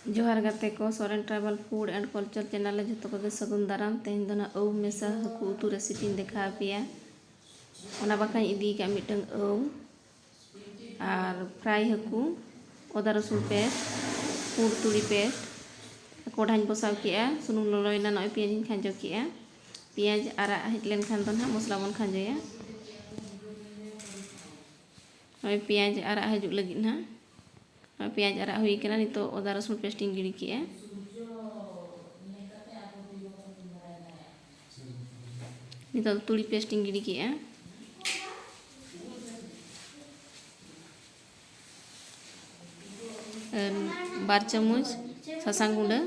जोहार गाते को Soren tribal food and culture channel जो को सगुन दाराम तेज दो औ मेसा हाकू उतु रेसिपी देखा पे बाका इदी का मिटंग औ और फ्राई हाकू अदा रसुन पेस्ट पूड़ तुड़ी पेस्ट कढ़ाई बसाव के सुनुम ललयना नय पियाज खाजो के पियाज आरा हेजलेन खान दो ना मसला बन खाजोया नय पियाज आरा हजू लगी ना पियाज आरा हुई के नितो अदा रसुन पेस्ट गिड़ी के नितो तुड़ी पेस्ट गिड़ी के बार चामच सासांग गुंडा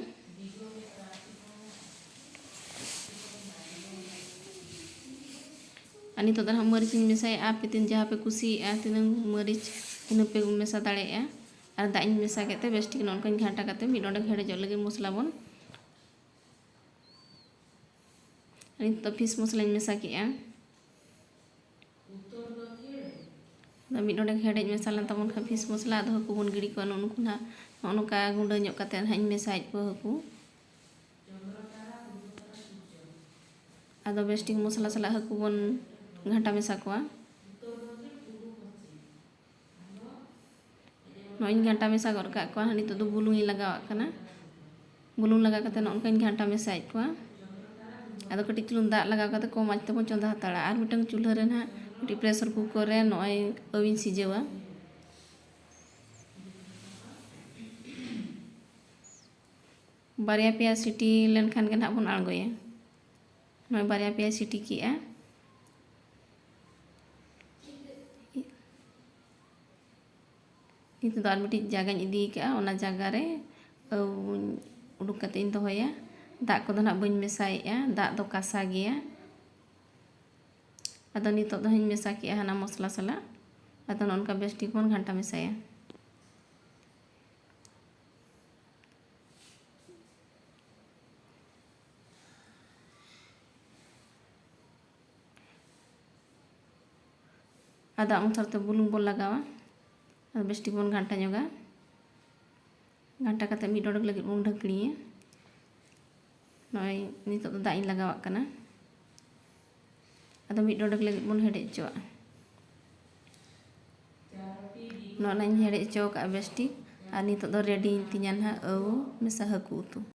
नितो दो मरीच मेसाया पे तीन जहाँ पे कुसी तीन मरीच इन पे मेसा दाड़े और दाग मेसा के बेस्टिक नौका घाटा करते मिडे हेड़े लगे मसला बन तो फिश मसला मेसा के मिडे हेड़े मेसा लेन तब फिश मसला हाकू बन गिड़ी को उनको ना नौका गुंडा हाँ मेसाएज को हाकू आदो बेस्टिक मसला साला हाकू बन घाटा मेसा को नई घाटा मेसा गद का नितो दो बुलुंग लगावा बुलुंग लगा करते नौका घाटा मेसाएज को आदो कटी चुलुंग दाग लगा कम आँच तेबन चंदा हताड़ा और मिटन चूल्हा रे ना प्रेसर कुकर रे नय औ सिजेवा बारिया पेया सीटी लेन खान के ना बन आड़गोया नय बारिया पेया सीटी के नितो दो मिट्टी जगह इदी का जगह रे उडुक कते दोहया दाग को ना बन मेसाएगा दाग दो कासा गया आदो नितो दो मेसा के हाना मसला साला आदो नौका बेस्टिक बन घाटा मेसाया आदा अनुसार बुलुंग बन लगावा बेस्टिक बन घाटा जोगा घाटा करते मिड डोड़क लगे बन ढकड़िए नय नितो दाग इन लगावा कना आदो मिड डोड़क लगे बन हेड़े चोआ नोना हेड़े चो का बेस्टिक और नितो रेडी तिना ना औ मेसा हाकू उतु।